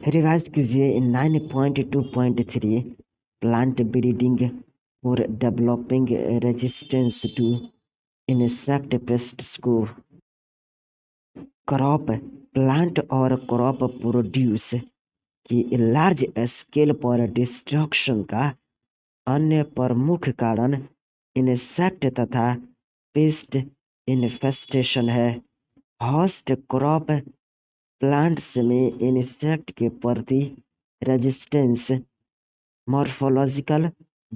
Revise कीजिए 9.2.3 plant breeding और developing resistance to insect pests को। क्रॉप प्लांट और क्रॉप प्रोड्यूस की लार्ज स्केल पर डिस्ट्रक्शन का अन्य प्रमुख कारण इंसेक्ट तथा पेस्ट इन्फेस्टेशन है। होस्ट क्रॉप प्लांट्स में इंसेक्ट के प्रति रेजिस्टेंस मॉर्फोलॉजिकल,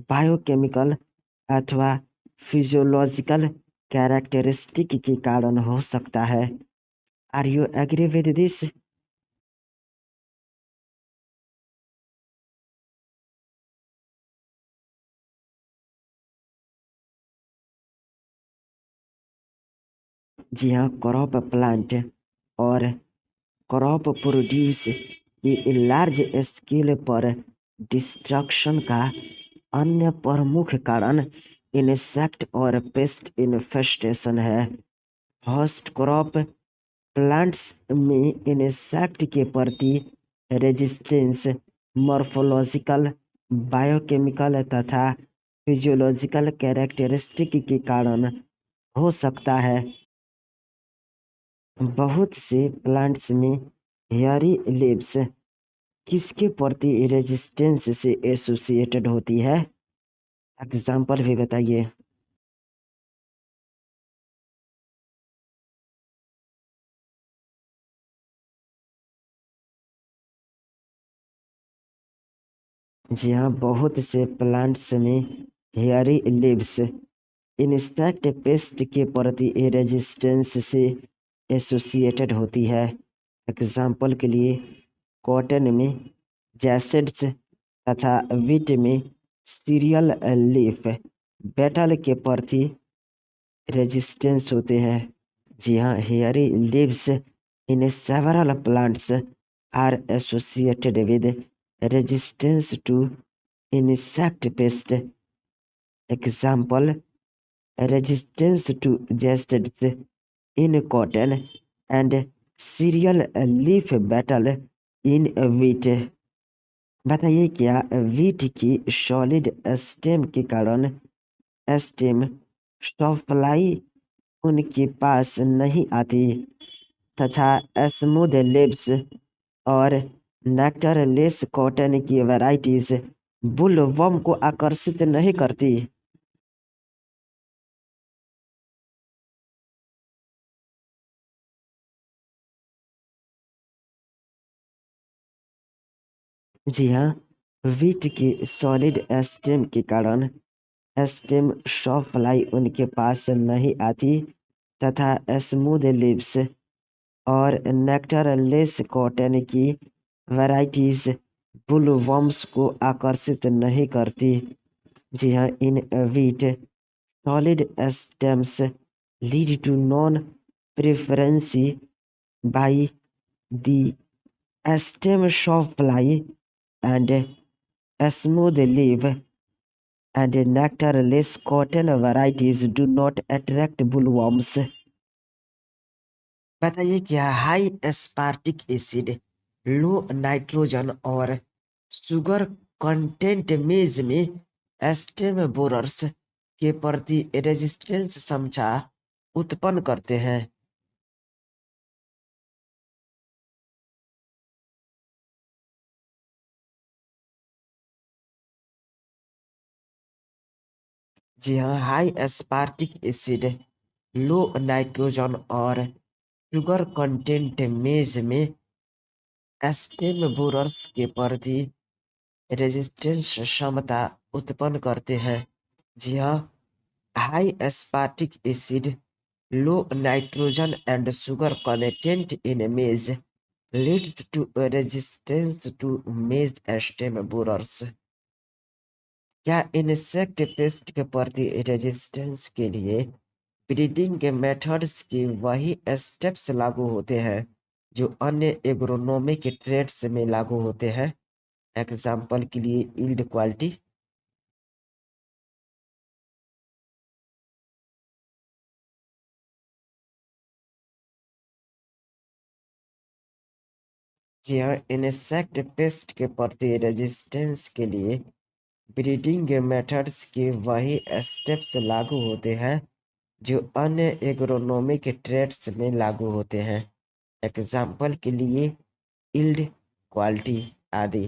बायोकेमिकल अथवा फिजियोलॉजिकल कैरेक्टरिस्टिक के कारण हो सकता है। Are you agree with this? जी हाँ, क्रॉप प्लांट और क्रॉप प्रोड्यूस की लार्ज स्केल पर डिस्ट्रक्शन का अन्य प्रमुख कारण इंसेक्ट और पेस्ट इन्फेस्टेशन है। होस्ट क्रॉप प्लांट्स में इंसेक्ट के प्रति रेजिस्टेंस मॉर्फोलॉजिकल, बायोकेमिकल तथा फिजियोलॉजिकल कैरेक्टरिस्टिक के कारण हो सकता है। बहुत से प्लांट्स में हेयरी लीव्स किसके प्रति रेजिस्टेंस से एसोसिएटेड होती है? एग्जाम्पल भी बताइए। जी हाँ, बहुत से प्लांट्स में हेयरी लीव्स इंसेक्ट पेस्ट के प्रति रेजिस्टेंस से एसोसिएटेड होती है। एग्जाम्पल के लिए कॉटन में जैसिड्स तथा वीट में सीरियल लीफ बेटल के प्रति रेजिस्टेंस होते हैं। जी हाँ, hairy leaves in several plants are associated with resistance to insect pest. Example, resistance to pests in cotton and cereal leaf beetle in wheat. बताइए, क्या wheat की सॉलिड स्टेम के कारण स्टेम सप्लाई उनके पास नहीं आती तथा स्मूथ लीव्स और नेक्टरलेस कॉटन की वैराइटीज बुलवर्म को आकर्षित नहीं करती? जी हाँ, वीट की सॉलिड स्टेम के कारण स्टेम सप्लाई उनके पास नहीं आती तथा स्मूथ लीव्स और नेक्टरलेस कॉटन की वैराइटीज बुलवर्म्स को आकर्षित नहीं करती। जी हाँ, in wheat solid stems lead to non preference by the stem sawfly and smooth leaf and nectarless cotton varieties do not attract bollworms. बताइए, क्या high aspartic acid, low nitrogen और शुगर कंटेंट मेज में स्टेम बोरर्स के प्रति resistance क्षमता उत्पन्न करते हैं? जी हाँ, high aspartic acid, low nitrogen और शुगर कंटेंट मेज में स्टेम बोरर्स के प्रति रेजिस्टेंस क्षमता उत्पन्न करते हैं। जी हाँ, high aspartic acid, low nitrogen and sugar content in maize leads to resistance to maize stem borers. क्या इंसेक्ट पेस्ट के प्रति रेजिस्टेंस के लिए ब्रीडिंग के मेथड्स के वही स्टेप्स लागू होते हैं जो अन्य एग्रोनोमिक ट्रेड्स में लागू होते हैं? एग्जाम्पल के लिए यील्ड क्वालिटी। जी हाँ, इंसेक्ट पेस्ट के प्रति रेजिस्टेंस के लिए ब्रीडिंग मेथड्स के वही स्टेप्स लागू होते हैं जो अन्य एग्रोनॉमिक ट्रेड्स में लागू होते हैं। एग्जाम्पल के लिए यील्ड, क्वालिटी आदि।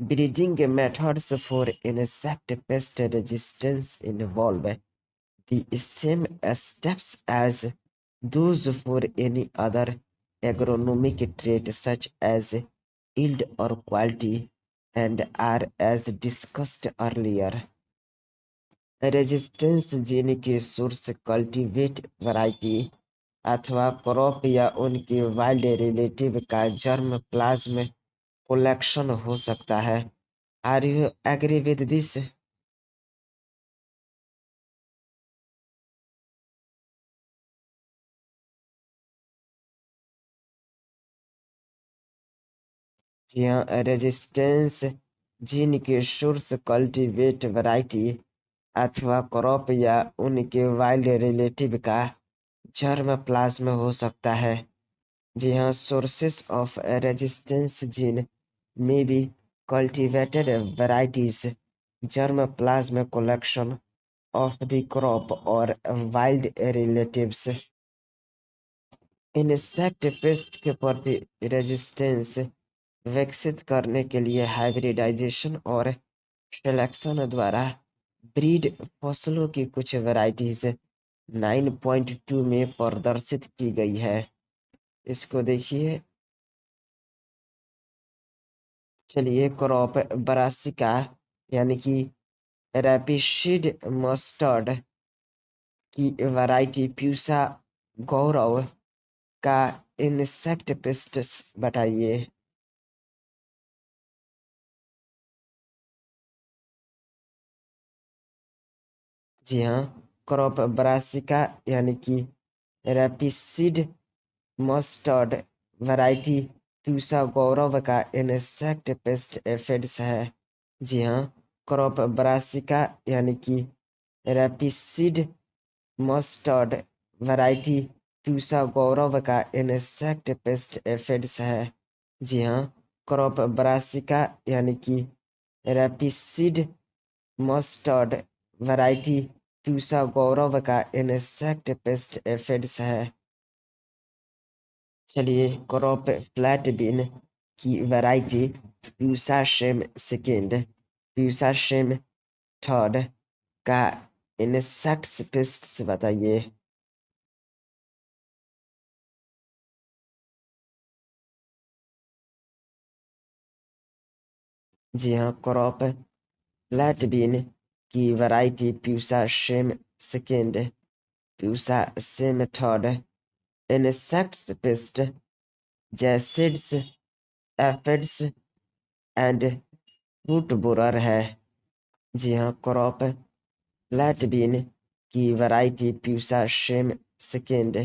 Breeding methods for insect pest resistance involve the same steps as those for any other agronomic trait such as yield or quality and are as discussed earlier. Resistance gene के source cultivate variety अथवा crop या उनके wild relative का germ plasm collection हो सकता है। Are you agree with this? जी हाँ, रेजिस्टेंस जीन के सोर्स कल्टीवेट वैरायटी अथवा क्रॉप या उनके वाइल्ड रिलेटिव का जर्म प्लाज्म हो सकता है। जी हाँ, sources of resistance gene may be cultivated varieties, germplasm collection of the crop or wild relatives। Insect pest के प्रति रेजिस्टेंस विकसित करने के लिए हाइब्रिडाइजेशन और सिलेक्शन द्वारा ब्रीड फसलों की कुछ वैरायटीज 9.2 में प्रदर्शित की गई है। इसको देखिए। चलिए, क्रॉप ब्रासिका यानी कि रैपिशिड मस्टर्ड की वैरायटी प्यूसा गौरव का इंसेक्ट पेस्ट बताइए। जी हाँ, क्रॉप ब्रासिका यानी कि rapeseed mustard variety Pusa Gaurav का इंसेक्ट पेस्ट एफिड्स है। जी हाँ, क्रॉप ब्रासिका यानी कि rapeseed mustard variety Pusa Gaurav का इंसेक्ट पेस्ट एफिड्स है। जी हाँ, क्रॉप ब्रासिका यानी कि rapeseed mustard variety Pusa Gaurav का इंसेक्ट पेस्ट एफिड्स है। चलिए, क्रॉप फ्लैट बीन की variety Pusa Sem second, Pusa Sem third का इंसेक्ट पेस्ट बताइए। जी हाँ, क्रॉप फ्लैट बीन की variety Pusa Sem second, Pusa Sem third insect pest jassids, aphids and root borer है। जी हाँ, क्रॉप फ्लैट बीन की variety Pusa Sem second,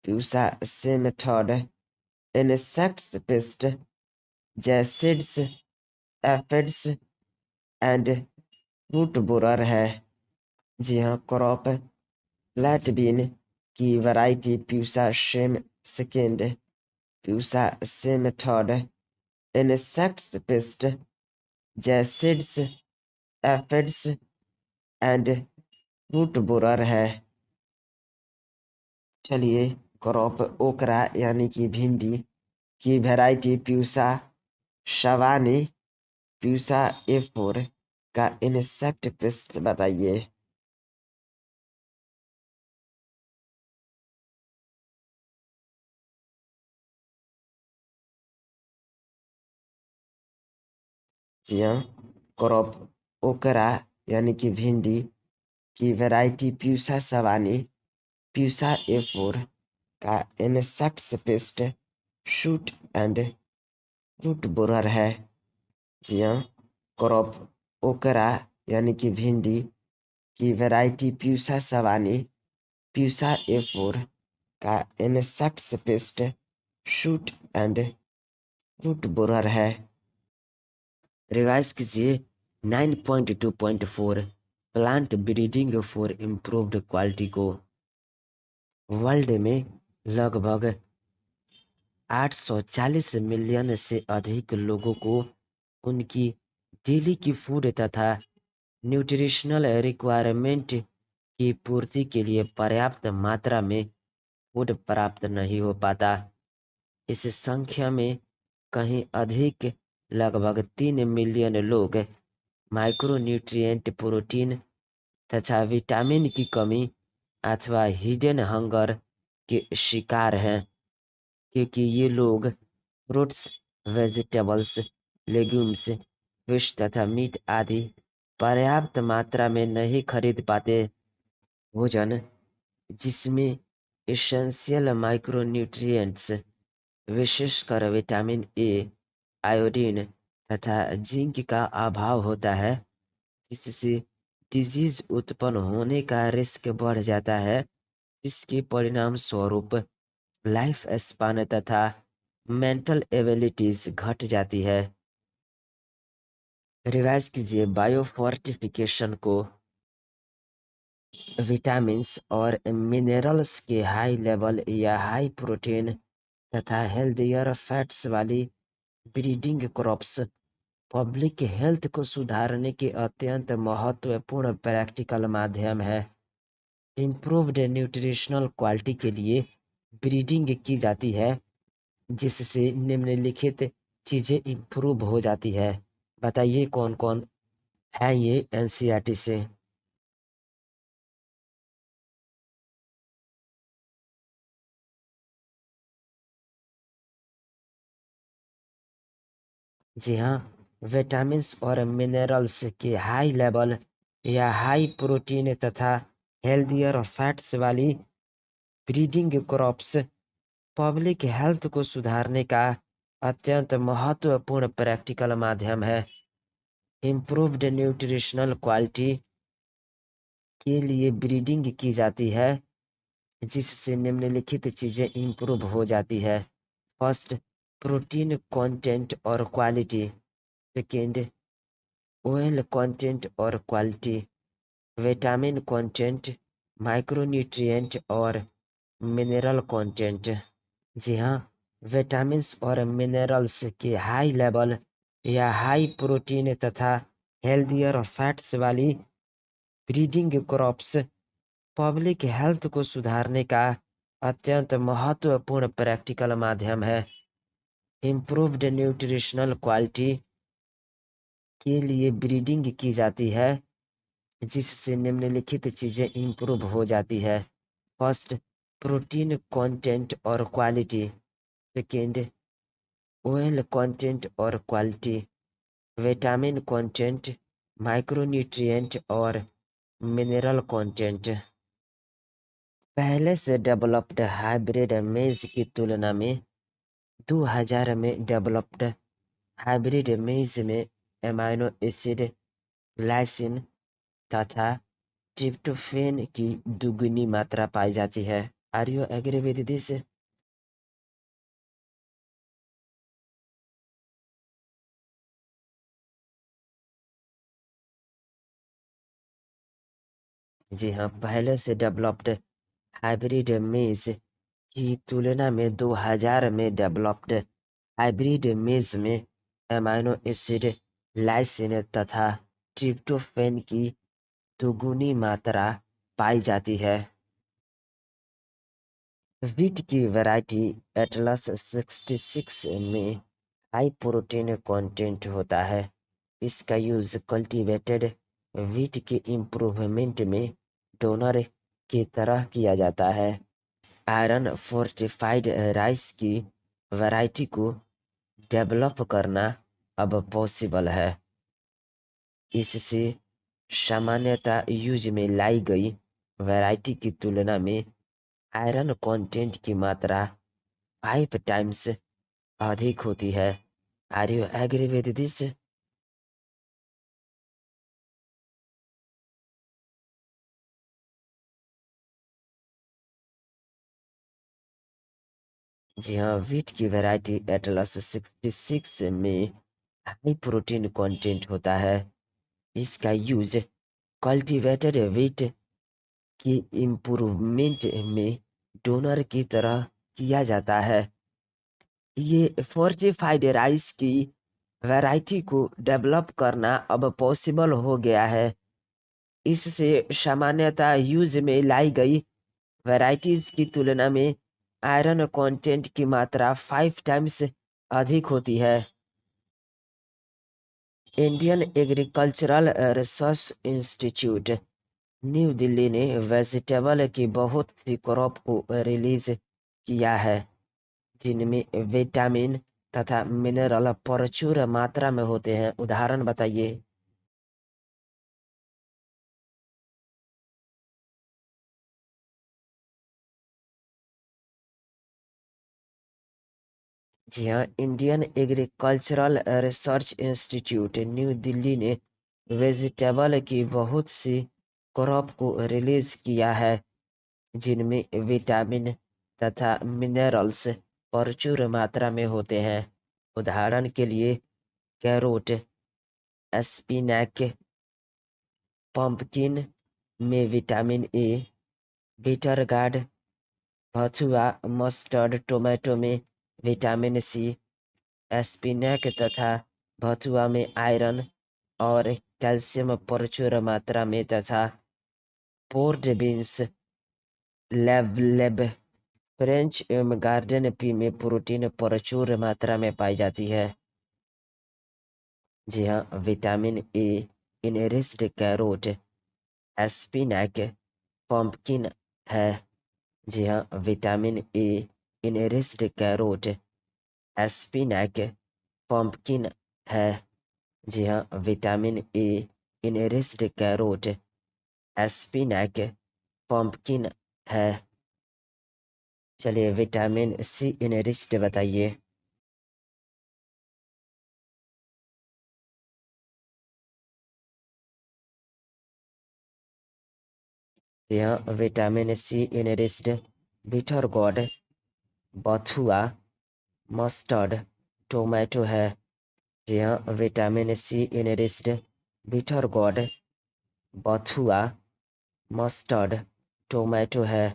Pusa Sem third insect pest jassids, aphids and root borer है। जी हाँ, क्रॉप फ्लैट बीन की variety Pusa Sem second, Pusa Sem third insect pest jassids, aphids and root borer है। चलिए, क्रॉप ओकरा यानी कि भिंडी की वैरायटी प्यूसा शवानी, प्यूसा ए4 का इंसेक्ट पेस्ट बताइए। जी हाँ, क्रॉप ओकरा यानी कि भिंडी की वैरायटी प्यूसा सवानी, प्यूसा ए4 का insect pest shoot and root borer है। जी हाँ, क्रॉप ओकरा यानी कि भिंडी की वैरायटी प्यूसा सवानी, प्यूसा ए4 का insect pest shoot and root borer है। रिवाइज कीजिए। 9.2.4 plant breeding for improved quality को वर्ल्ड में लगभग 840 मिलियन से अधिक लोगों को उनकी डेली की फूड तथा न्यूट्रिशनल रिक्वायरमेंट की पूर्ति के लिए पर्याप्त मात्रा में फूड प्राप्त नहीं हो पाता। इस संख्या में कहीं अधिक लगभग 3 मिलियन लोग माइक्रोन्यूट्रिएंट, प्रोटीन तथा विटामिन की कमी अथवा हिडन हंगर के शिकार हैं, क्योंकि ये लोग फ्रूट्स, वेजिटेबल्स, लेग्यूम्स, फिश तथा मीट आदि पर्याप्त मात्रा में नहीं खरीद पाते। भोजन जिसमें एसेंशियल माइक्रोन्यूट्रिएंट्स विशेषकर विटामिन ए, आयोडीन तथा जिंक का अभाव होता है, जिससे डिजीज उत्पन्न होने का रिस्क बढ़ जाता है, जिसके परिणाम स्वरूप लाइफ स्पान तथा मेंटल एबिलिटीज घट जाती है। रिवाइज कीजिए, बायोफोर्टिफिकेशन को विटामिन्स और मिनरल्स के हाई लेवल या हाई प्रोटीन तथा हेल्दियर फैट्स वाली ब्रीडिंग क्रॉप्स पब्लिक हेल्थ को सुधारने के अत्यंत महत्वपूर्ण प्रैक्टिकल माध्यम है। इम्प्रूव्ड न्यूट्रिशनल क्वालिटी के लिए ब्रीडिंग की जाती है, जिससे निम्नलिखित चीजें इम्प्रूव हो जाती है। बताइए कौन कौन है ये एनसीईआरटी से। जी हाँ, विटामिन्स और मिनरल्स के हाई लेवल या हाई प्रोटीन तथा हेल्दियर फैट्स वाली ब्रीडिंग क्रॉप्स पब्लिक हेल्थ को सुधारने का अत्यंत महत्वपूर्ण प्रैक्टिकल माध्यम है। इम्प्रूव्ड न्यूट्रिशनल क्वालिटी के लिए ब्रीडिंग की जाती है, जिससे निम्नलिखित चीजें इम्प्रूव हो जाती है। फर्स्ट, प्रोटीन कंटेंट और क्वालिटी। सेकेंड, ऑयल कंटेंट और क्वालिटी। विटामिन कंटेंट, माइक्रोन्यूट्रिएंट और मिनरल कंटेंट। जी हाँ, विटामिन्स और मिनरल्स के हाई लेवल या हाई प्रोटीन तथा हेल्दियर फैट्स वाली ब्रीडिंग क्रॉप्स पब्लिक हेल्थ को सुधारने का अत्यंत महत्वपूर्ण प्रैक्टिकल माध्यम है। इम्प्रूव्ड न्यूट्रिशनल क्वालिटी के लिए ब्रीडिंग की जाती है, जिससे निम्नलिखित चीजें इम्प्रूव हो जाती है। फर्स्ट, प्रोटीन कंटेंट और क्वालिटी। सेकेंड, ऑयल कंटेंट और क्वालिटी। विटामिन कंटेंट, माइक्रोन्यूट्रिएंट और मिनरल कंटेंट। पहले से डेवलप्ड हाइब्रिड मेज की तुलना में 2000 में डेवलप्ड हाइब्रिड मेज में एमाइनो एसिड, लाइसिन तथा ट्रिप्टोफैन की दुगुनी मात्रा पाई जाती है। Are you agree with this? जी हाँ, पहले से डेवलप्ड हाइब्रिड मेज की तुलना में 2000 में डेवलप्ड हाइब्रिड मेज में एमाइनो एसिड, लाइसिन तथा ट्रिप्टोफैन की दोगुनी मात्रा पाई जाती है। वीट की वैरायटी एटलस 66 में हाई प्रोटीन कंटेंट होता है। इसका यूज कल्टीवेटेड वीट के इम्प्रूवमेंट में डोनर की तरह किया जाता है। आयरन फोर्टिफाइड राइस की वैरायटी को डेवलप करना अब पॉसिबल है। इससे सामान्यतः यूज में लाई गई वैरायटी की तुलना में आयरन कंटेंट की मात्रा 5 टाइम्स अधिक होती है। Are you agree with this? जी हाँ, वीट की वैरायटी एटलस 66 में हाई प्रोटीन कंटेंट होता है। इसका यूज कल्टीवेटेड वीट की इम्प्रूवमेंट में डोनर की तरह किया जाता है। ये फोर्टिफाइड राइस की वैरायटी को डेवलप करना अब पॉसिबल हो गया है। इससे सामान्यतः यूज में लाई गई वैरायटीज की तुलना में आयरन कंटेंट की मात्रा 5 टाइम्स अधिक होती है। Indian agricultural research institute new Delhi ने वेजिटेबल की बहुत सी क्रॉप को रिलीज किया है जिनमें विटामिन तथा मिनरल प्रचुर मात्रा में होते हैं। उदाहरण बताइए। जी हाँ, Indian agricultural research institute new Delhi ने वेजिटेबल की बहुत सी क्रॉप को रिलीज किया है जिनमें विटामिन तथा मिनरल्स प्रचुर मात्रा में होते हैं। उदाहरण के लिए कैरोट, स्पिनैक, पंपकिन में विटामिन ए, बिटर गार्ड, भथुआ, मस्टर्ड टोमेटो में विटामिन सी, स्पिनैक तथा भथुआ में आयरन और कैल्शियम प्रचुर मात्रा में तथा पोर्ट बीन्स, लेब फ्रेंच एवं गार्डन पी में प्रोटीन प्रचुर मात्रा में पाई जाती है। जी हाँ, vitamin A enriched carrot, spinach, pumpkin है। जी हाँ, vitamin A enriched carrot, spinach, pumpkin है। जी हाँ, vitamin A enriched carrot, spinach, pumpkin है। चलिए विटामिन सी इनरिच्ड बताइए। यहाँ vitamin C enriched bitter gourd, बथुआ, मस्टर्ड टोमेटो है। जी हाँ, vitamin C enriched bitter gourd, बथुआ, मस्टर्ड टोमेटो है।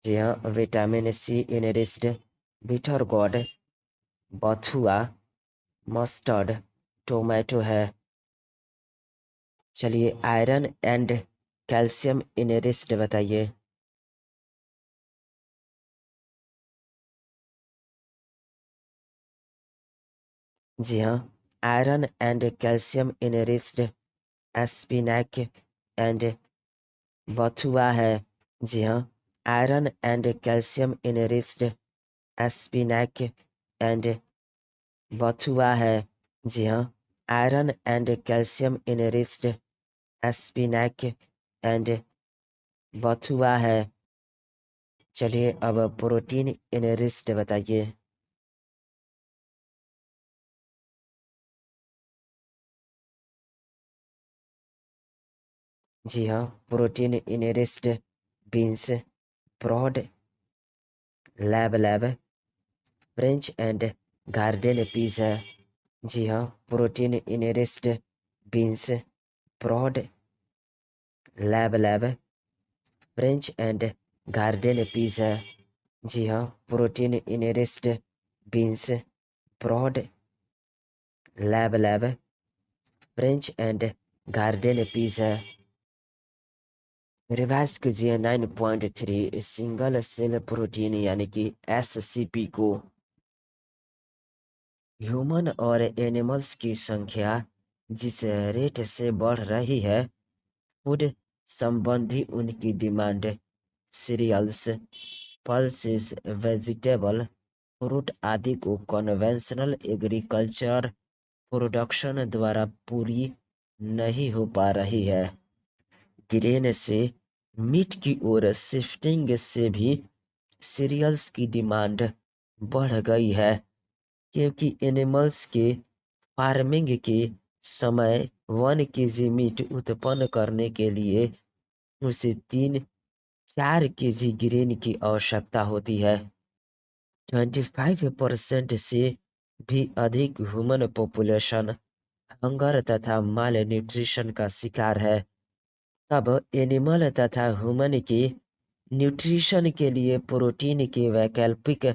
जी हाँ, vitamin C enriched bitter gourd, बथुआ, मस्टर्ड टोमेटो है। चलिए आयरन एंड कैल्शियम इनरिच्ड बताइए। जी हाँ, iron and calcium enriched spinach and बथुआ है। जी हाँ, iron and calcium enriched spinach and बथुआ है। जी हाँ, iron and calcium enriched spinach and बथुआ है। चलिए अब प्रोटीन इनरिच्ड बताइए। जी हाँ, protein enriched beans, broad, lab French and garden peas है। जी हाँ, protein enriched beans, broad, lab French and garden peas है। जी हाँ, protein enriched beans, broad, lab French and garden peas है। रिवाइज कीजिए 9.3 सिंगल सेल प्रोटीन यानी कि SCP को। ह्यूमन और एनिमल्स की संख्या जिस रेट से बढ़ रही है, फूड संबंधी उनकी demand cereals, pulses, vegetable, fruit आदि को कन्वेंशनल एग्रीकल्चर प्रोडक्शन द्वारा पूरी नहीं हो पा रही है। ग्रेन से मीट की ओर शिफ्टिंग से भी सीरियल्स की डिमांड बढ़ गई है क्योंकि एनिमल्स के फार्मिंग के समय 1 kg मीट उत्पन्न करने के लिए उसे 3-4 kg ग्रेन की आवश्यकता होती है। 25% से भी अधिक ह्यूमन पॉपुलेशन हंगर तथा माल न्यूट्रिशन का शिकार है। तब एनिमल तथा ह्यूमन के न्यूट्रिशन के लिए प्रोटीन के वैकल्पिक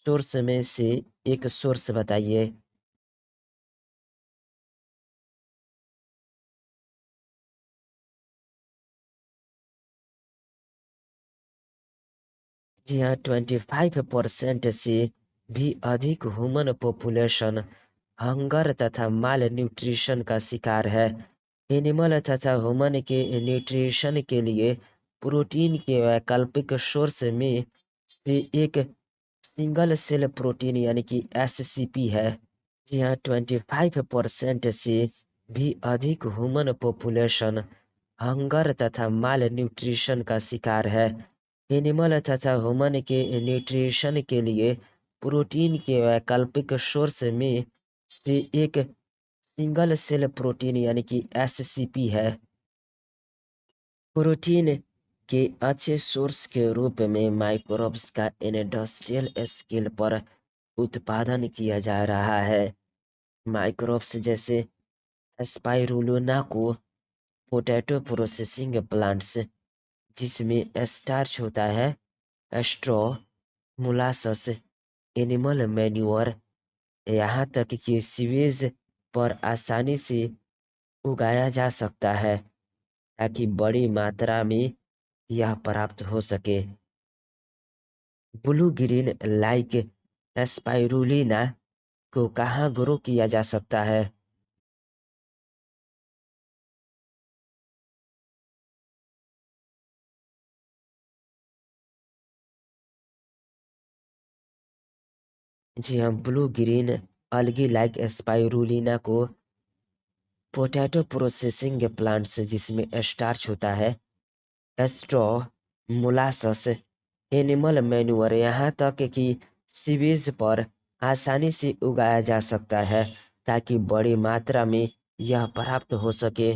सोर्स में से एक सोर्स बताइए। जी हाँ, 25% से भी अधिक ह्यूमन पॉपुलेशन हंगर तथा माल न्यूट्रिशन का शिकार है। एनिमल तथा ह्यूमन के न्यूट्रिशन के लिए प्रोटीन के वैकल्पिक सोर्स में से एक सिंगल सेल प्रोटीन यानी कि एससीपी है। जी हाँ, 25% से भी अधिक ह्यूमन पॉपुलेशन हंगर तथा माल न्यूट्रिशन का शिकार है। एनिमल तथा ह्यूमन के न्यूट्रिशन के लिए प्रोटीन के वैकल्पिक सोर्स में से एक सिंगल सेल प्रोटीन यानी कि एससीपी है। प्रोटीन के अच्छे सोर्स के रूप में माइक्रोब्स का इंडस्ट्रियल स्केल पर उत्पादन किया जा रहा है। माइक्रोब्स जैसे स्पाइरुलिना को पोटैटो प्रोसेसिंग प्लांट्स जिसमें स्टार्च होता है, स्ट्रॉ, मोलासस, एनिमल मैन्योर, यहाँ तक कि सीवेज पर आसानी से उगाया जा सकता है ताकि बड़ी मात्रा में यह प्राप्त हो सके। ब्लू ग्रीन लाइक स्पाइरुलिना को कहाँ ग्रो किया जा सकता है? जी हाँ, ब्लू ग्रीन अलगी लाइक स्पाइरुलिना को पोटैटो प्रोसेसिंग प्लांट्स जिसमें स्टार्च होता है, स्ट्रॉ, मोलासस, एनिमल मैन्योर, यहाँ तक कि सीवेज पर आसानी से उगाया जा सकता है ताकि बड़ी मात्रा में यह प्राप्त हो सके।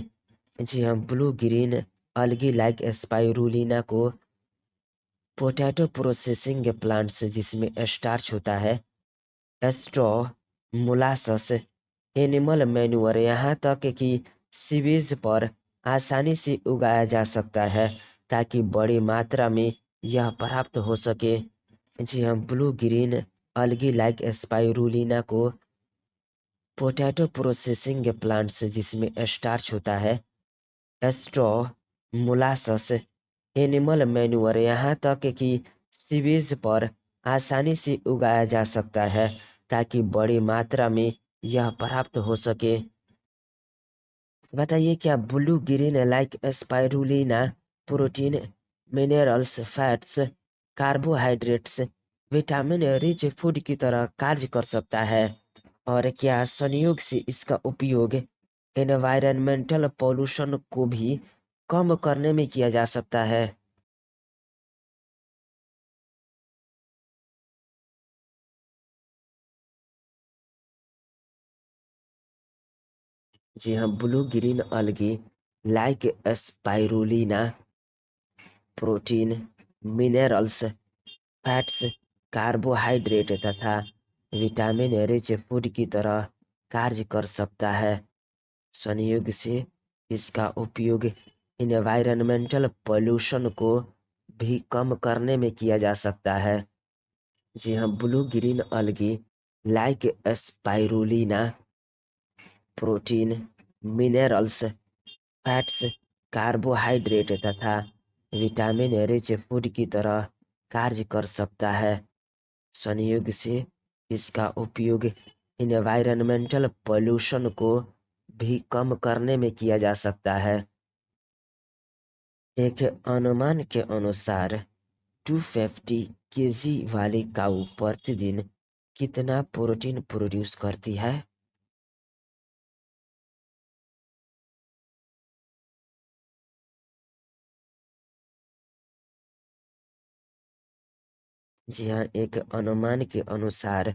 जी हाँ, ब्लू ग्रीन अलगी लाइक स्पाइरुलिना को पोटैटो प्रोसेसिंग प्लांट्स जिसमें स्टार्च होता है, स्ट्रॉ, मोलासस, एनिमल मैन्योर, यहाँ तक कि सीवेज पर आसानी से उगाया जा सकता है ताकि बड़ी मात्रा में यह प्राप्त हो सके। जी हाँ, ब्लू ग्रीन अलगी लाइक स्पाइरुलिना को पोटैटो प्रोसेसिंग प्लांट्स जिसमें स्टार्च होता है, स्ट्रॉ, मोलासस, एनिमल मैन्योर, यहाँ तक कि सीवेज पर आसानी से उगाया जा सकता है ताकि बड़ी मात्रा में यह प्राप्त हो सके। बताइए क्या blue green like spirulina protein, minerals, fats, carbohydrates, vitamin rich food की तरह कार्य कर सकता है? और क्या संयोग से इसका उपयोग एनवायरमेंटल पॉल्यूशन को भी कम करने में किया जा सकता है? जी हाँ, blue green अलगी like spirulina protein, minerals, fats, carbohydrate तथा विटामिन रिच फूड की तरह कार्य कर सकता है। संयोग से इसका उपयोग इन्वायरमेंटल पोल्यूशन को भी कम करने में किया जा सकता है। जी हाँ, blue green अलगी like spirulina protein, minerals, fats, carbohydrate तथा विटामिन रिच फूड की तरह कार्य कर सकता है। संयोग से इसका उपयोग इन्वायरमेंटल पोल्यूशन को भी कम करने में किया जा सकता है। एक अनुमान के अनुसार 250 केजी वाली काऊ प्रतिदिन कितना प्रोटीन प्रोड्यूस करती है? जी हाँ, एक अनुमान के अनुसार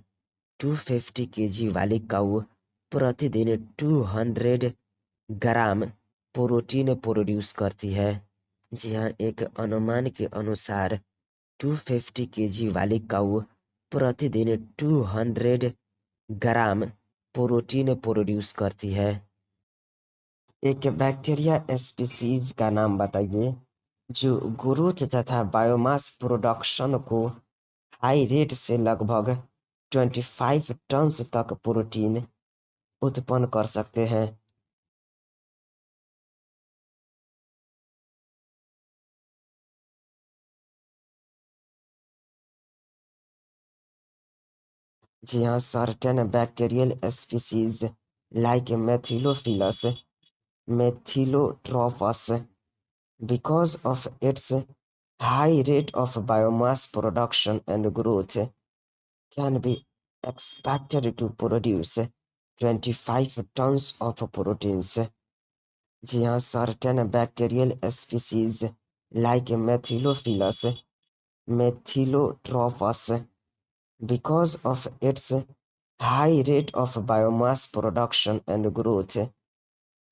250 केजी वाली काऊ प्रतिदिन 200 ग्राम प्रोटीन प्रोड्यूस करती है। जी हाँ, एक अनुमान के अनुसार 250 केजी वाली काऊ प्रतिदिन 200 ग्राम प्रोटीन प्रोड्यूस करती है। एक बैक्टीरिया स्पीसीज का नाम बताइए जो ग्रोथ तथा बायोमास प्रोडक्शन को हाई रेट से लगभग 25 टन तक प्रोटीन उत्पन्न कर सकते हैं। जी हाँ, certain bacterial species like methylophilus methylotrophus because of its high rate of biomass production and growth can be expected to produce 25 tons of proteins. जी हाँ, certain bacterial species like Methylophilus methylotrophus because of its high rate of biomass production and growth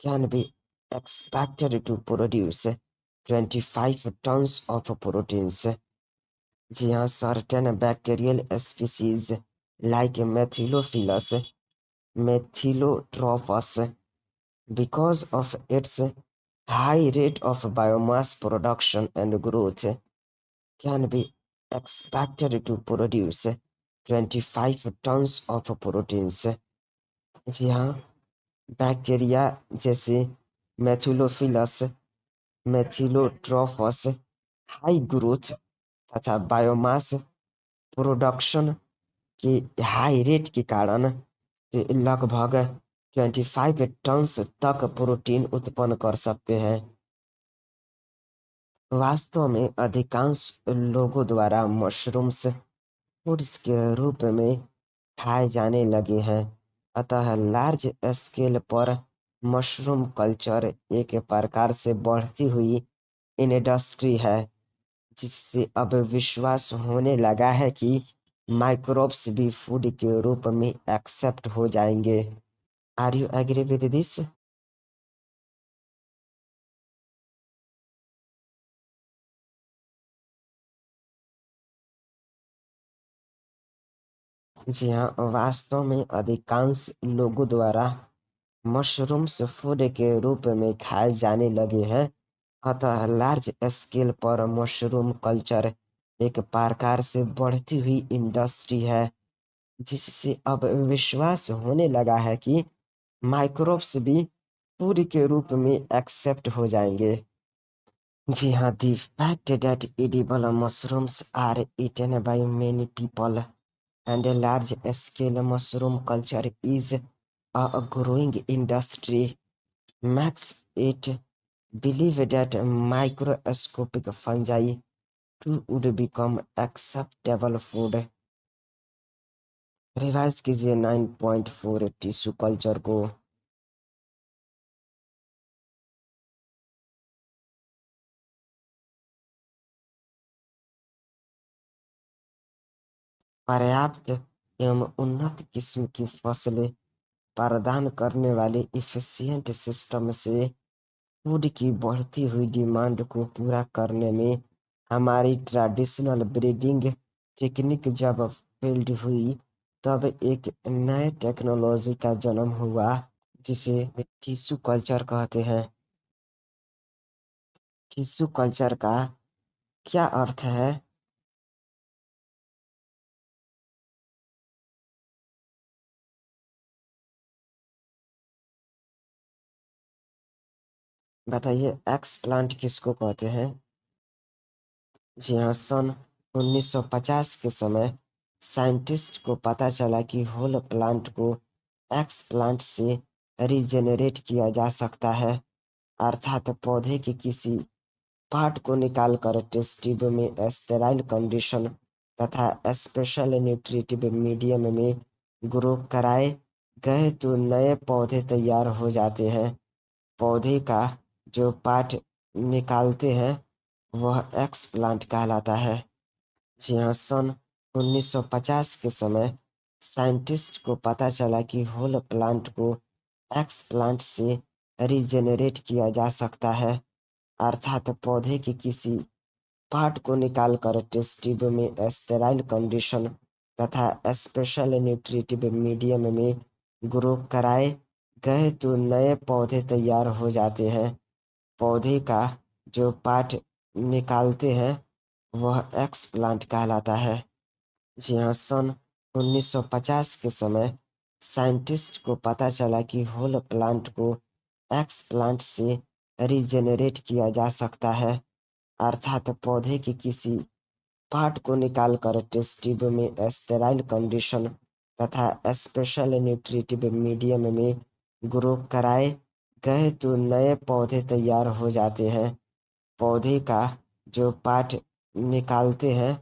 can be expected to produce 25 tons of proteins. जी हाँ, certain bacterial species like Methylophilus methylotrophus because of its high rate of biomass production and growth can be expected to produce 25 tons of proteins. जी हाँ, bacteria जैसे मेथिलोफिलस मेथिलोट्रोफस high growth तथा biomass production के high rate के कारण लगभग 25 turns तक protein उत्पन्न कर सकते हैं। वास्तव में अधिकांश लोगों द्वारा मशरूम्स फूड्स के रूप में खाए जाने लगे हैं। अतः लार्ज स्केल पर मशरूम कल्चर एक प्रकार से बढ़ती हुई इंडस्ट्री है, जिससे अब विश्वास होने लगा है कि माइक्रोब्स भी फूड के रूप में एक्सेप्ट हो जाएंगे। Are you agree with this? जी हाँ, वास्तव में अधिकांश लोगों द्वारा मशरूम्स फूड के रूप में खाए जाने लगे हैं। अतः लार्ज स्केल पर मशरूम कल्चर एक प्रकार से बढ़ती हुई इंडस्ट्री है, जिससे अब विश्वास होने लगा है कि माइक्रोब्स भी फूड के रूप में एक्सेप्ट हो जाएंगे। जी हाँ, the fact that edible mushrooms are eaten by many people and a large scale mushroom culture is a growing industry makes it believe that microscopic fungi too would become acceptable food। Revise कीजिए 9.4 tissue culture को। पर्याप्त एवं उन्नत किस्म की फसलें प्रदान करने वाले इफिशिएंट सिस्टम से फूड की बढ़ती हुई डिमांड को पूरा करने में हमारी ट्रेडिशनल ब्रीडिंग टेक्निक जब फेल्ड हुई, तब एक नए टेक्नोलॉजी का जन्म हुआ, जिसे टिश्यू कल्चर कहते हैं। टिश्यू कल्चर का क्या अर्थ है? बताइए, एक्सप्लांट किसको कहते हैं? जी हाँ, सन 1950 के समय साइंटिस्ट को पता चला कि होल प्लांट को एक्सप्लांट से रीजेनरेट किया जा सकता है, अर्थात पौधे के किसी पार्ट को निकालकर टेस्ट ट्यूब में स्टेराइल कंडीशन तथा स्पेशल न्यूट्रिटिव मीडियम में ग्रो कराए गए तो नए पौधे तैयार हो जाते हैं। पौधे का जो पार्ट निकालते हैं वह एक्सप्लांट कहलाता है। जी हाँ, सन 1950 के समय साइंटिस्ट को पता चला कि होल प्लांट को एक्सप्लांट से रीजेनरेट किया जा सकता है, अर्थात पौधे के किसी पार्ट को निकालकर टेस्ट ट्यूब में स्टेराइल कंडीशन तथा स्पेशल न्यूट्रिटिव मीडियम में ग्रो कराए गए तो नए पौधे तैयार हो जाते हैं। पौधे का जो पार्ट निकालते हैं वह एक्सप्लांट कहलाता है। जी हाँ, सन 1950 के समय साइंटिस्ट को पता चला कि होल प्लांट को एक्स प्लांट से रीजेनरेट किया जा सकता है, अर्थात पौधे के किसी पार्ट को निकालकर टेस्ट ट्यूब में स्टेराइल कंडीशन तथा स्पेशल न्यूट्रिटिव मीडियम में ग्रो कराए गए तो नए पौधे तैयार हो जाते हैं। पौधे का जो पार्ट निकालते हैं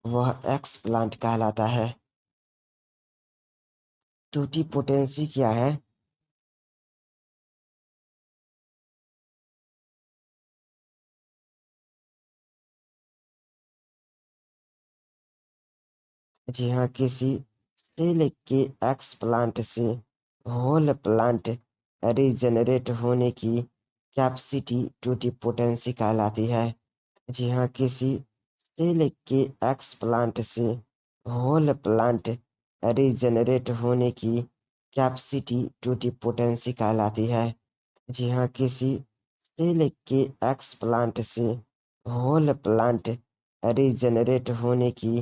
वह एक्स प्लांट कहलाता है। टूटी पोटेंसी क्या है? जी हाँ, किसी सेल के एक्स प्लांट से होल प्लांट रीजेनरेट होने की कैपेसिटी टूटी पोटेंसी कहलाती है। जी हाँ, किसी सेल के एक्स प्लांट से होल प्लांट रीजेनरेट होने की कैपेसिटी टूटी पोटेंसी कहलाती है। जी हाँ, किसी सेल के एक्स प्लांट से होल प्लांट रीजेनरेट होने की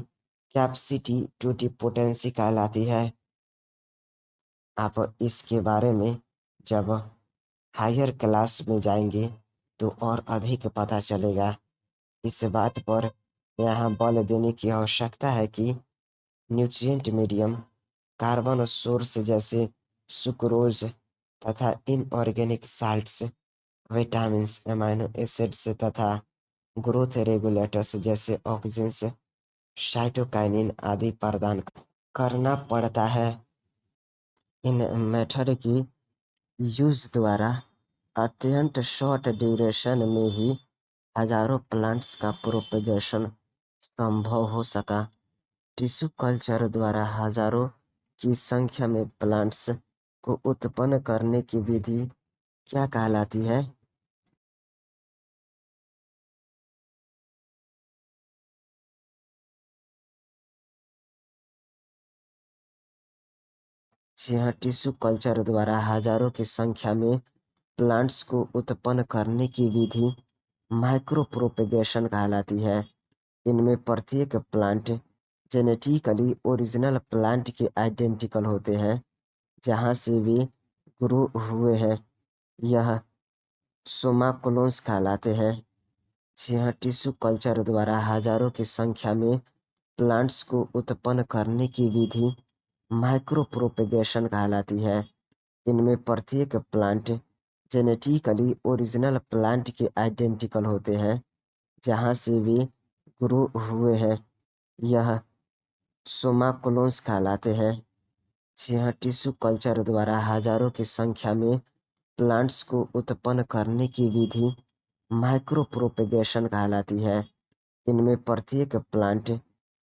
कैपेसिटी टूटी पोटेंसी कहलाती है। आप इसके बारे में जब हायर क्लास में जाएंगे तो और अधिक पता चलेगा। इस बात पर यहाँ बल देने की आवश्यकता है कि न्यूट्रिएंट मीडियम कार्बन सोर्स जैसे सुक्रोज तथा inorganic salts, vitamins, amino acids तथा ग्रोथ रेगुलेटर्स जैसे ऑक्सीजन, साइटोकाइनिन आदि प्रदान करना पड़ता है। इन मेथड की यूज द्वारा अत्यंत शॉर्ट ड्यूरेशन में ही हजारों प्लांट्स का प्रोपेगेशन संभव हो सका। टिश्यू कल्चर द्वारा हजारों की संख्या में प्लांट्स को उत्पन्न करने की विधि क्या कहलाती है? जी हाँ, टिश्यू कल्चर द्वारा हजारों की संख्या में प्लांट्स को उत्पन्न करने की विधि माइक्रो प्रोपेगेशन कहलाती है। इनमें प्रत्येक प्लांट जेनेटिकली ओरिजिनल प्लांट के आइडेंटिकल होते हैं जहाँ से वे ग्रो हुए हैं। यह सोमाकोलोन्स कहलाते हैं। जी हाँ, टिश्यू कल्चर द्वारा हजारों की संख्या में प्लांट्स को उत्पन्न करने की विधि माइक्रो प्रोपेगेशन कहलाती है। इनमें प्रत्येक प्लांट जेनेटिकली ओरिजिनल प्लांट के आइडेंटिकल होते हैं जहाँ से वे ग्रो हुए हैं। यह सोमाकोलोन्स कहलाते हैं। जी हाँ, टिश्यू कल्चर द्वारा हजारों की संख्या में प्लांट्स को उत्पन्न करने की विधि माइक्रो प्रोपेगेशन कहलाती है। इनमें प्रत्येक प्लांट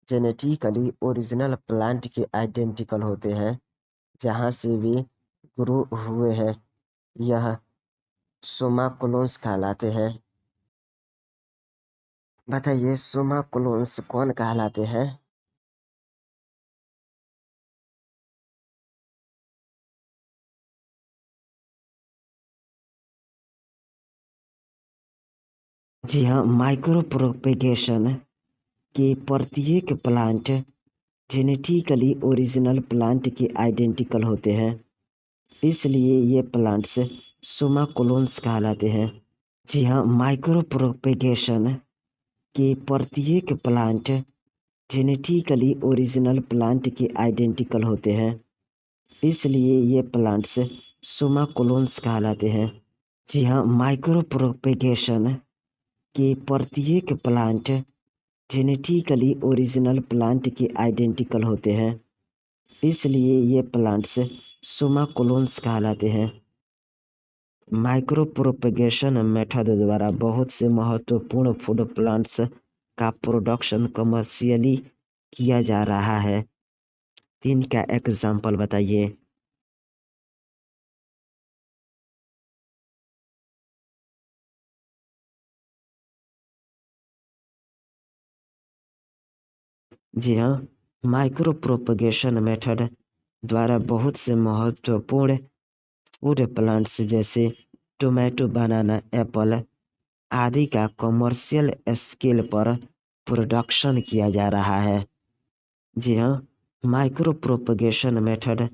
जेनेटिकली ओरिजिनल प्लांट के आइडेंटिकल होते हैं जहाँ से वे ग्रो हुए हैं। यह सोमाकोलोन्स कहलाते हैं। बताइए, सोमाकोलोन्स कौन कहलाते हैं? जी हाँ, माइक्रो प्रोपेगेशन के प्रत्येक प्लांट जेनेटिकली ओरिजिनल प्लांट के आइडेंटिकल होते हैं, इसलिए ये प्लांट्स सोमाकोलोन्स कहलाते हैं। जी हाँ, माइक्रो प्रोपेगेशन के प्रत्येक प्लांट जेनेटिकली ओरिजिनल प्लांट के आइडेंटिकल होते हैं, इसलिए ये प्लांट्स सोमाकोलोन्स कहलाते हैं। जी हाँ, माइक्रो प्रोपेगेशन के प्रत्येक प्लांट जेनेटिकली ओरिजिनल प्लांट के आइडेंटिकल होते हैं, इसलिए ये प्लांट्स सोमाकोलोन्स कहलाते हैं। माइक्रो प्रोपेगेशन मेथड द्वारा बहुत से महत्वपूर्ण फूड प्लांट्स का प्रोडक्शन कमर्शियली किया जा रहा है। 3 का एग्जाम्पल बताइए। जी हाँ, माइक्रो प्रोपेगेशन मेथड द्वारा बहुत से महत्वपूर्ण फूड प्लांट्स जैसे टोमेटो, बनाना, एप्पल आदि का कमर्शियल स्केल पर प्रोडक्शन किया जा रहा है। जी हाँ, माइक्रो प्रोपगेशन मेथड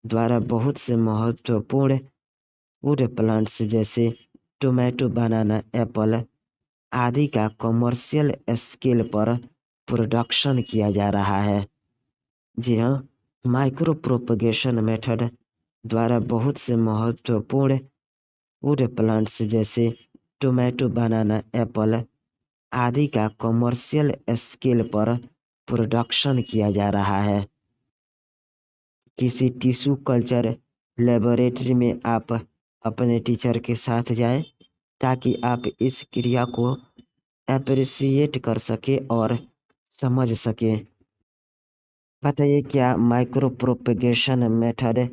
द्वारा बहुत से महत्वपूर्ण फूड प्लांट्स जैसे टोमेटो, बनाना, एप्पल आदि का कमर्शियल स्केल पर प्रोडक्शन किया जा रहा है। जी हाँ, माइक्रो प्रोपगेशन मेथड द्वारा बहुत से महत्वपूर्ण फूड प्लांट्स जैसे टोमेटो, बनाना, एप्पल आदि का कमर्शियल स्केल पर प्रोडक्शन किया जा रहा है। किसी टिश्यू कल्चर लेबोरेटरी में आप अपने टीचर के साथ जाएं ताकि आप इस क्रिया को एप्रिसिएट कर सकें और समझ सकें। बताइए, क्या माइक्रो प्रोपेगेशन मेथड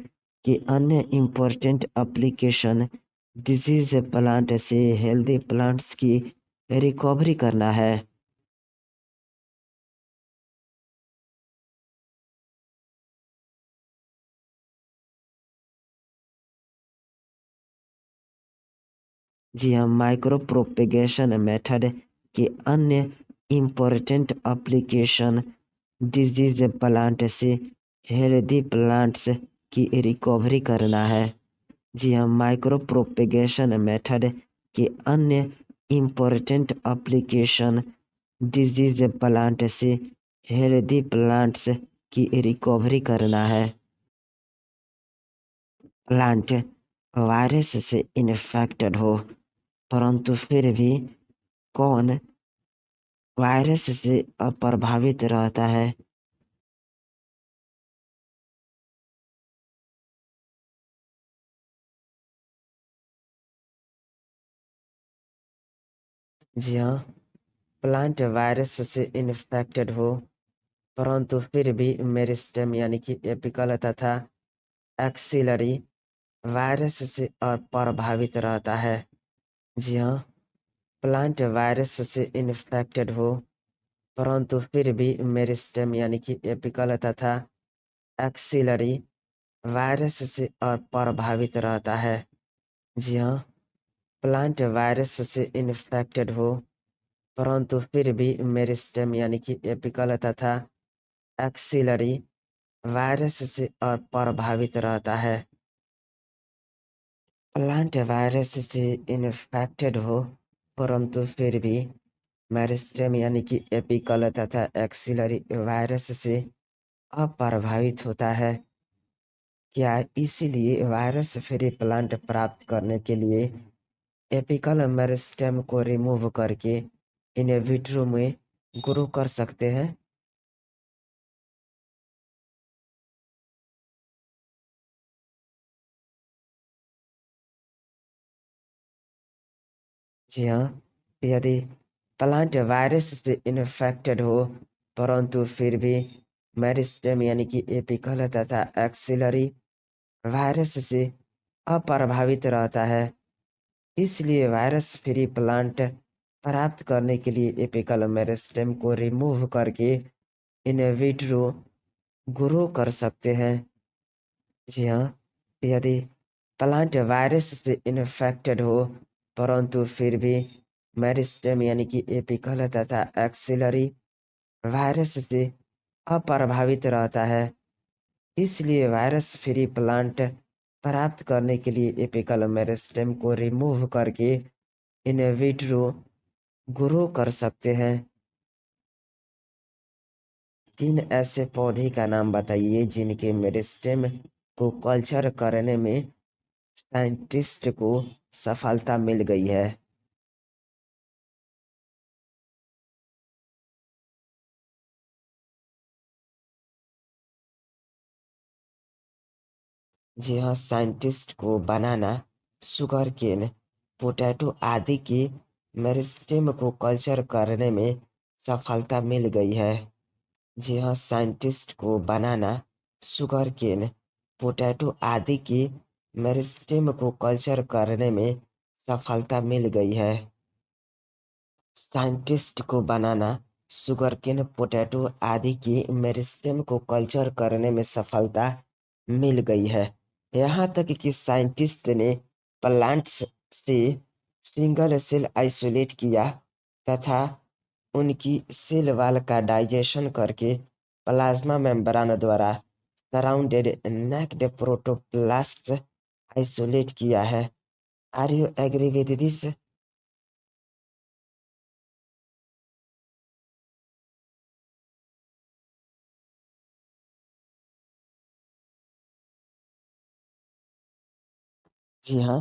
की अन्य इम्पोर्टेंट एप्लीकेशन डिजीज प्लांट से हेल्दी प्लांट्स की रिकवरी करना है? जी हाँ, माइक्रो प्रोपेगेशन मेथड की अन्य इम्पोर्टेंट एप्लीकेशन डिजीज प्लांट से हेल्दी प्लांट्स की रिकवरी करना है। जी हाँ, माइक्रो प्रोपेगेशन मेथड की अन्य इम्पोर्टेंट एप्लीकेशन डिजीज प्लांट से हेल्दी प्लांट्स की रिकवरी करना है। प्लांट वायरस से इन्फेक्टेड हो, परंतु फिर भी कौन वायरस से प्रभावित रहता है? जी हाँ, प्लांट वायरस से इन्फेक्टेड हो, परंतु फिर भी मेरिस्टेम यानी कि एपिकल तथा एक्सिलरी वायरस से प्रभावित रहता है। जी हाँ, प्लांट वायरस से इन्फेक्टेड हो, परंतु फिर भी मेरिस्टेम यानी कि एपिकल तथा एक्सिलरी वायरस से प्रभावित रहता है। जी हाँ, प्लांट वायरस से इन्फेक्टेड हो, परंतु फिर भी मेरिस्टेम यानी कि एपिकल तथा एक्सिलरी वायरस से प्रभावित रहता है। प्लांट वायरस से इन्फेक्टेड हो, परंतु फिर भी मेरिस्टेम यानी कि एपिकल तथा एक्सिलरी वायरस से अप्रभावित होता है। क्या इसीलिए वायरस फ्री प्लांट प्राप्त करने के लिए एपिकल मेरिस्टेम को रिमूव करके इन विट्रो में ग्रो कर सकते हैं? जी हाँ, यदि प्लांट वायरस से इन्फेक्टेड हो, परंतु फिर भी मेरिस्टेम यानी कि एपिकल तथा एक्सिलरी वायरस से अप्रभावित रहता है, इसलिए वायरस फ्री प्लांट प्राप्त करने के लिए एपिकल मेरिस्टेम को रिमूव करके इन विट्रो ग्रो कर सकते हैं। जी हाँ, यदि प्लांट वायरस से इन्फेक्टेड हो, परंतु फिर भी मेरिस्टेम यानी कि एपिकल तथा एक्सिलरी वायरस से अप्रभावित रहता है, इसलिए वायरस फ्री प्लांट प्राप्त करने के लिए एपिकल मेरिस्टेम को रिमूव करके इन विट्रो ग्रो कर सकते हैं। 3 ऐसे पौधे का नाम बताइए जिनके मेरिस्टेम को कल्चर करने में साइंटिस्ट को सफलता मिल गई है। जी हाँ, साइंटिस्ट को बनाना, शुगर केन, पोटैटो आदि के मेरिस्टेम को कल्चर करने में सफलता मिल गई है। जी हाँ, साइंटिस्ट को बनाना, शुगर केन, पोटैटो आदि के मेरिस्टेम को कल्चर करने में सफलता मिल गई है। साइंटिस्ट को बनाना, शुगरकेन, पोटैटो आदि की मेरिस्टेम को कल्चर करने में सफलता मिल गई है। यहाँ तक कि साइंटिस्ट ने प्लांट्स से सिंगल सेल आइसोलेट किया तथा उनकी सेल वॉल का डाइजेशन करके प्लाज्मा मेम्ब्रेन द्वारा सराउंडेड नेक्ड प्रोटोप्लास्ट आइसोलेट किया है। Are you agree with this? जी हाँ,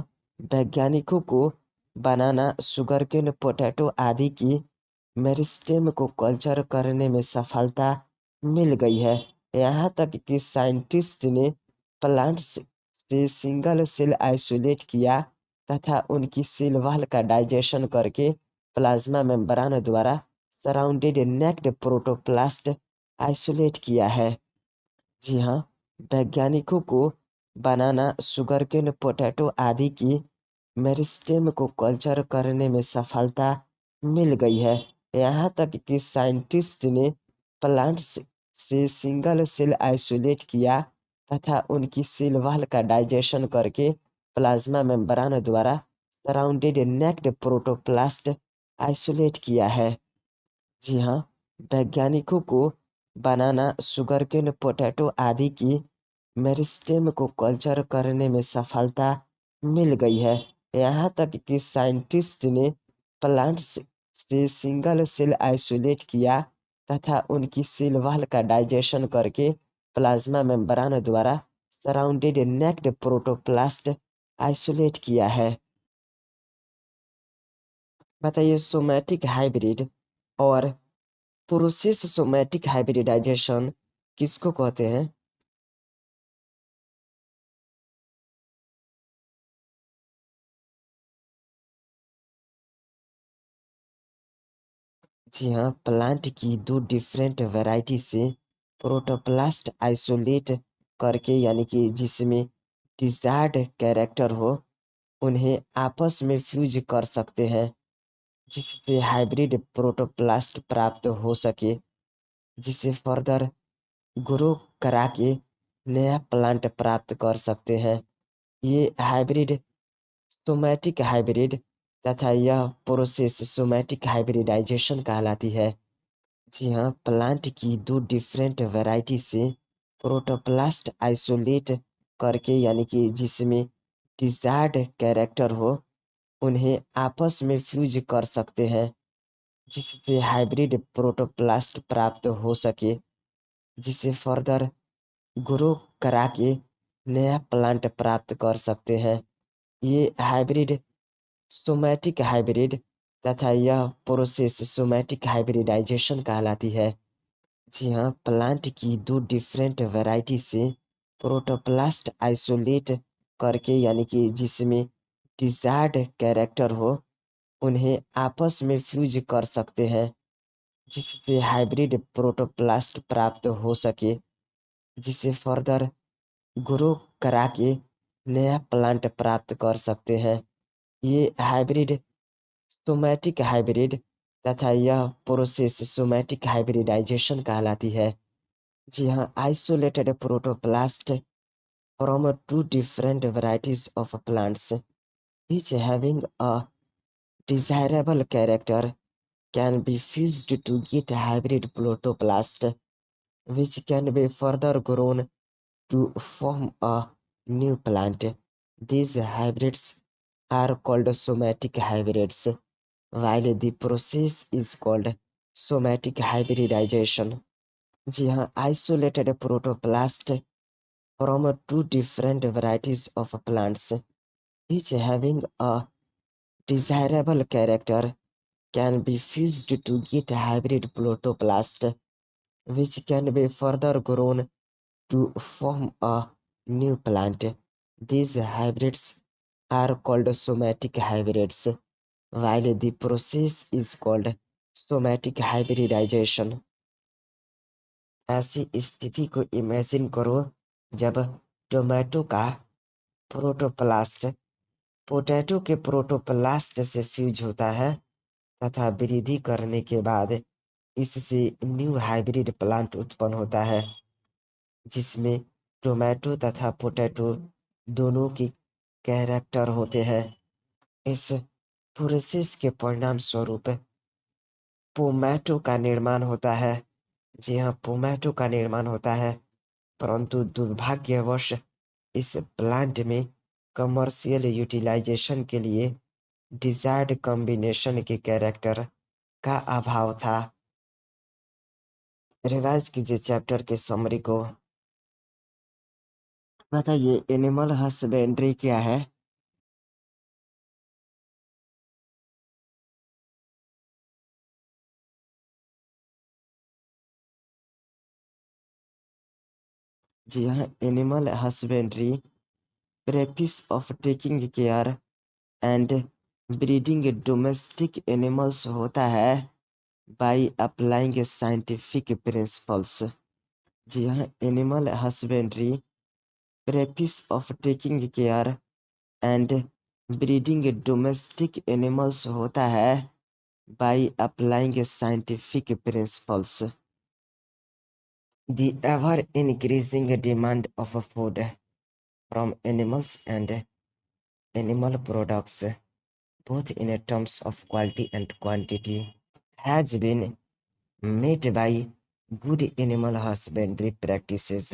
वैज्ञानिकों को बनाना, शुगरकेन, पोटैटो आदि की मेरिस्टेम को कल्चर करने में सफलता मिल गई है। यहाँ तक कि साइंटिस्ट ने प्लांट्स से सिंगल सेल आइसोलेट किया तथा उनकी सेल वॉल का डाइजेशन करके प्लाज्मा मेम्ब्रेन द्वारा सराउंडेड नेक्ड प्रोटोप्लास्ट आइसोलेट किया है। जी हाँ, वैज्ञानिकों को बनाना, शुगरकेन, पोटैटो आदि की मेरिस्टेम को कल्चर करने में सफलता मिल गई है। यहाँ तक कि साइंटिस्ट ने प्लांट्स से सिंगल सेल आइसोलेट किया तथा उनकी सेल वॉल का डाइजेशन करके प्लाज्मा मेम्ब्रेन द्वारा सराउंडेड नेक्ड प्रोटोप्लास्ट आइसोलेट किया है। जी हाँ, वैज्ञानिकों को बनाना, शुगरकेन, पोटैटो आदि की मेरिस्टेम को कल्चर करने में सफलता मिल गई है। यहाँ तक कि साइंटिस्ट ने प्लांट्स से सिंगल सेल आइसोलेट किया तथा उनकी सेल वॉल का डाइजेशन करके प्लाज्मा मेम्ब्रेन द्वारा सराउंडेड नेक्ड प्रोटोप्लास्ट आइसोलेट किया है। बताइए, सोमैटिक हाइब्रिड और प्रोसेस सोमैटिक हाइब्रिडाइजेशन किसको कहते हैं? जी हाँ, प्लांट की दो डिफरेंट वैरायटी से प्रोटोप्लास्ट आइसोलेट करके, यानी कि जिसमें डिजायर्ड कैरेक्टर हो, उन्हें आपस में फ्यूज कर सकते हैं, जिससे हाइब्रिड प्रोटोप्लास्ट प्राप्त हो सके, जिसे फर्दर ग्रो करा के नया प्लांट प्राप्त कर सकते हैं। ये हाइब्रिड सोमैटिक हाइब्रिड तथा यह प्रोसेस सोमैटिक हाइब्रिडाइजेशन कहलाती है। जी हाँ, प्लांट की दो डिफरेंट वैरायटी से प्रोटोप्लास्ट आइसोलेट करके, यानी कि जिसमें डिजायर्ड कैरेक्टर हो, उन्हें आपस में फ्यूज कर सकते हैं, जिससे हाइब्रिड प्रोटोप्लास्ट प्राप्त हो सके, जिसे फर्दर ग्रो करा के नया प्लांट प्राप्त कर सकते हैं। ये हाइब्रिड सोमैटिक हाइब्रिड तथा यह प्रोसेस सोमैटिक हाइब्रिडाइजेशन कहलाती है। जी हाँ, प्लांट की दो डिफरेंट वैरायटी से प्रोटोप्लास्ट आइसोलेट करके, यानी कि जिसमें डिजायर्ड कैरेक्टर हो, उन्हें आपस में फ्यूज कर सकते हैं, जिससे हाइब्रिड प्रोटोप्लास्ट प्राप्त हो सके, जिसे फर्दर ग्रो करा के नया प्लांट प्राप्त कर सकते हैं। ये हाइब्रिड सोमैटिक हाइब्रिड तथा यह प्रोसेस सोमैटिक हाइब्रिडाइजेशन कहलाती है। जी हाँ, isolated protoplast from two different varieties of plants, each having a desirable character, can be fused to get a hybrid protoplast, which can be further grown to form a new plant. These hybrids are called somatic hybrids, while the process is called somatic hybridization. जी हाँ, isolated protoplast from two different varieties of plants, each having a desirable character, can be fused to get a hybrid protoplast, which can be further grown to form a new plant. These hybrids are called somatic hybrids, while the process is called somatic hybridization. ऐसी स्थिति को imagine करो जब tomato का protoplast potato के protoplast से fuse होता है तथा वृद्धि करने के बाद इससे न्यू हाइब्रिड प्लांट उत्पन्न होता है, जिसमें टोमेटो तथा पोटैटो दोनों की कैरेक्टर होते हैं। इस प्रोसेस के परिणाम स्वरूप पोमैटो का निर्माण होता है, जी हाँ, पोमैटो का निर्माण होता है, परंतु दुर्भाग्यवश इस प्लांट में कमर्शियल यूटिलाइजेशन के लिए डिजायर्ड कॉम्बिनेशन के कैरेक्टर का अभाव था। रिवाइज कीजिए चैप्टर के समरी को। बताइए एनिमल हस्बेंड्री क्या है? जी हाँ, animal husbandry practice of taking care and breeding domestic animals होता है by applying scientific principles। जी हाँ, animal husbandry practice of taking care and breeding domestic animals होता है by applying scientific principles। The ever increasing demand of food from animals and animal products, both in terms of quality and quantity, has been met by good animal husbandry practices।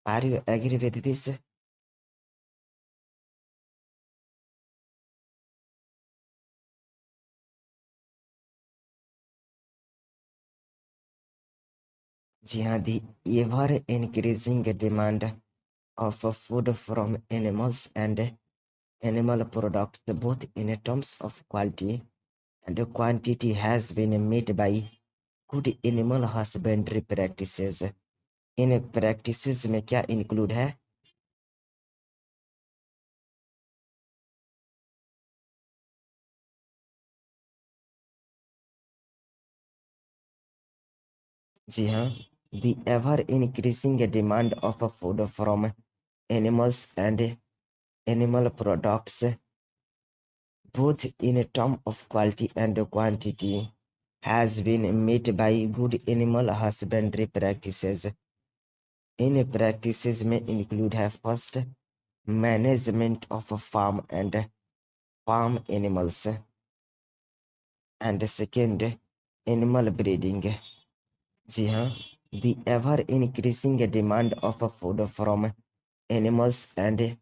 Are you agree with this? जी हाँ, the ever increasing demand of food from animals and animal products, both in terms of quality and quantity, has been met by good animal husbandry practices। In practices में क्या include है? जी हाँ, the ever increasing demand of food from animals and animal products, both in terms of quality and quantity, has been met by good animal husbandry practices। In practices में include है first, management of farm and farm animals, and second, animal breeding। जी हाँ, the ever increasing demand of food from animals and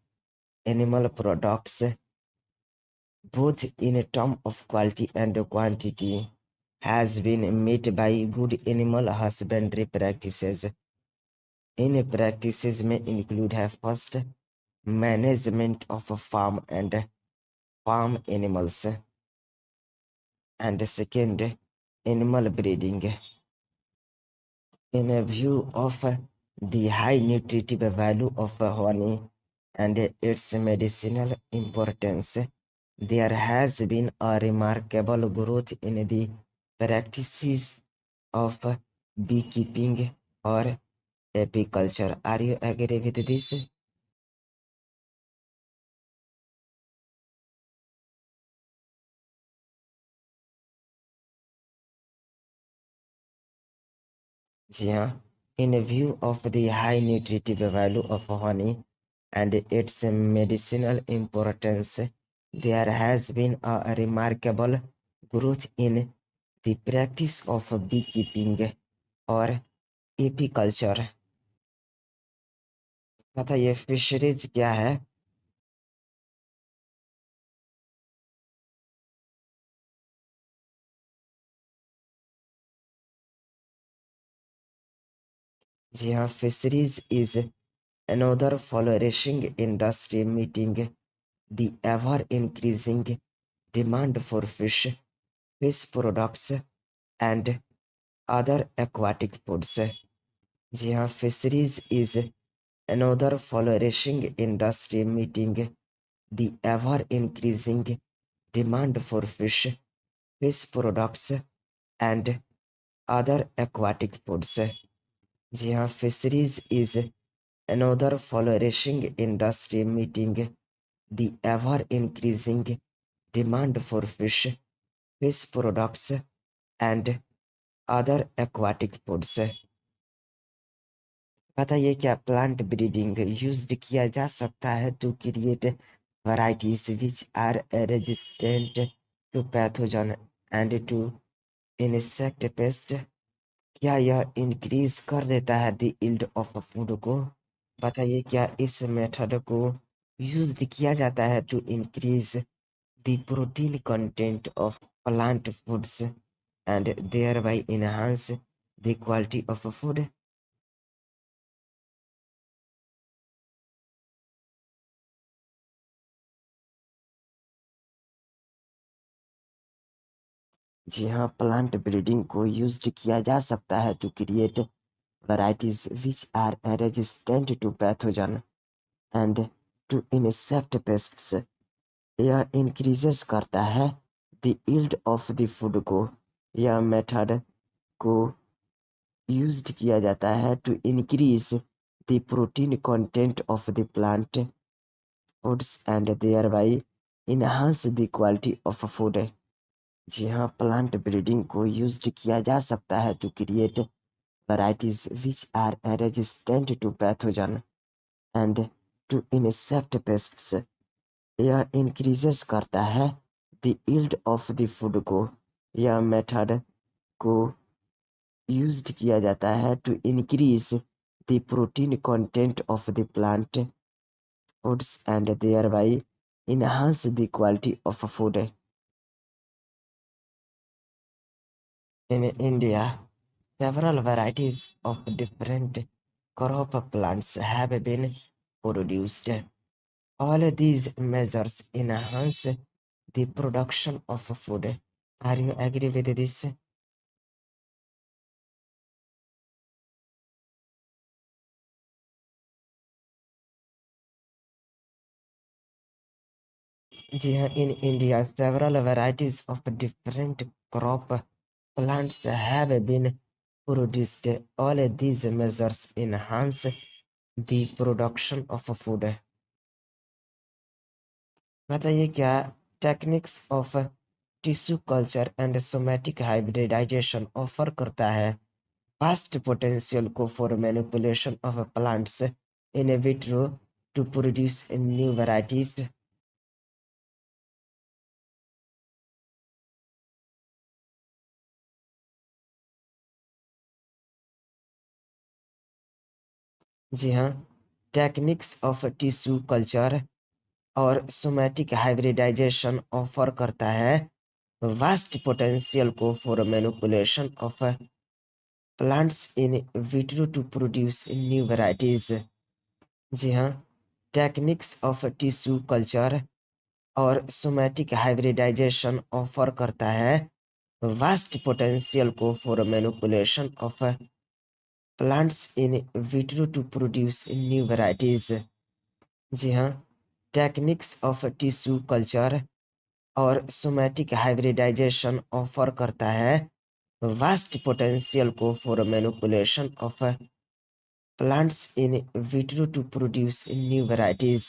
animal products, both in terms of quality and quantity, has been met by good animal husbandry practices। In practices में include है first, management of farm and farm animals, and second, animal breeding। In a view of the high nutritive value of honey and its medicinal importance, there has been a remarkable growth in the practices of beekeeping or apiculture। Are you agree with this? जी हाँ, in view of the high nutritive value of honey and its medicinal importance, there has been a remarkable growth in the practice of beekeeping और apiculture. बताइए fisheries क्या है? जी हाँ, fisheries is another flourishing industry meeting the ever increasing demand for fish products and other aquatic foods। जी हाँ, fisheries is another flourishing industry meeting the ever increasing demand for fish products and other aquatic foods। जी हाँ, fisheries is another flourishing industry meeting the ever increasing demand for fish products and other aquatic foods। बताइए क्या plant breeding used किया जा सकता है to create varieties which are resistant to pathogen and to insect pest? क्या यह increase कर देता है द यील्ड ऑफ फूड को? बताइए क्या इस मेथड को यूज किया जाता है to increase the protein content of plant foods and thereby enhance the quality of food? जी हाँ, प्लांट ब्रीडिंग को यूज्ड किया जा सकता है to create varieties which are resistant to pathogen and to insect pests. यह इंक्रीजेस करता है the yield of the food को। यह मेथड को यूज्ड किया जाता है to increase the protein content of the plant foods and thereby enhance the quality of food. जी हाँ, प्लांट ब्रीडिंग को यूज्ड किया जा सकता है to create varieties which are resistant to pathogen and to insect pests. यह increases करता है the yield of the food को। यह मेथड को यूज्ड किया जाता है to increase the protein content of the plant foods and thereby enhance the quality of food. In India, several varieties of different crop plants have been produced. All these measures enhance the production of food. Are you agree with this? जी हाँ, in India, several varieties of different crop plants have been produced. All these measures enhance the production of food. बताइए क्या techniques of tissue culture and somatic hybridization offer करता है vast potential को for manipulation of plants in vitro to produce new varieties? जी हाँ, techniques of tissue culture और somatic hybridization offer करता है वास्ट पोटेंशियल को for manipulation of plants in vitro to produce new varieties. जी हाँ, techniques of tissue culture और somatic hybridization offer करता है वास्ट पोटेंशियल को for manipulation of plants in vitro to produce new varieties. जी हाँ, techniques of tissue culture और somatic hybridization offer करता है वास्ट पोटेंशियल को for manipulation of plants in vitro to produce new varieties।